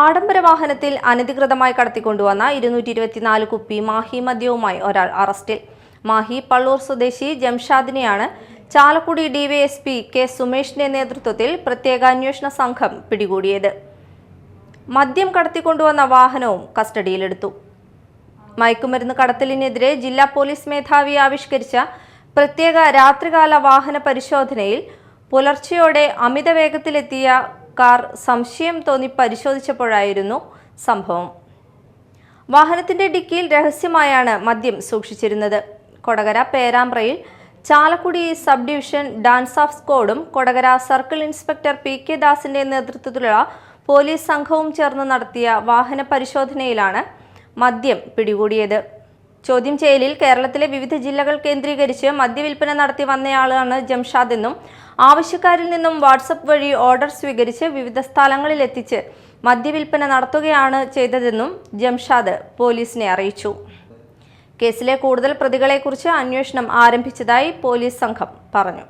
ആഡംബര വാഹനത്തിൽ അനധികൃതമായി കടത്തിക്കൊണ്ടുവന്ന 224 കുപ്പി മാഹി മദ്യവുമായി ഒരാൾ അറസ്റ്റിൽ. മാഹി പള്ളൂർ സ്വദേശി ജംഷാദിനെയാണ് ചാലക്കുടി ഡിവൈഎസ്പി കെ സുമേഷിന്റെ നേതൃത്വത്തിൽ പ്രത്യേക അന്വേഷണ സംഘം പിടികൂടിയത്. മദ്യം കടത്തിക്കൊണ്ടുവന്ന വാഹനവും കസ്റ്റഡിയിലെടുത്തു. മയക്കുമരുന്ന് കടത്തലിനെതിരെ ജില്ലാ പോലീസ് മേധാവി ആവിഷ്കരിച്ച പ്രത്യേക രാത്രികാല വാഹന പരിശോധനയിൽ പുലർച്ചെയോടെ അമിത വേഗത്തിലെത്തിയ കാർ സംശയം തോന്നി പരിശോധിച്ചപ്പോഴായിരുന്നു സംഭവം. വാഹനത്തിന്റെ ഡിക്കിയിൽ രഹസ്യമായാണ് മദ്യം സൂക്ഷിച്ചിരുന്നത്. കൊടകര പേരാമ്പ്രയിൽ Chalakudy sub division DANSAF സ്ക്വാഡും Kodakara circle inspector P K ദാസിന്റെ നേതൃത്വത്തിലുള്ള പോലീസ് സംഘവും ചേർന്ന് നടത്തിയ വാഹന പരിശോധനയിലാണ് മദ്യം പിടികൂടിയത്. ചോദ്യം ചെയ്യലിൽ കേരളത്തിലെ വിവിധ ജില്ലകൾ കേന്ദ്രീകരിച്ച് മദ്യവിൽപ്പന നടത്തി വന്നയാളാണ് ജംഷാദ് എന്നും ആവശ്യക്കാരിൽ നിന്നും വാട്സപ്പ് വഴി ഓർഡർ സ്വീകരിച്ച് വിവിധ സ്ഥലങ്ങളിൽ എത്തിച്ച് മദ്യവിൽപ്പന നടത്തുകയാണ് ചെയ്തതെന്നും ജംഷാദ് പോലീസിനെ അറിയിച്ചു. കേസിലെ കൂടുതൽ പ്രതികളെക്കുറിച്ച് അന്വേഷണം ആരംഭിച്ചതായി പോലീസ് സംഘം പറഞ്ഞു.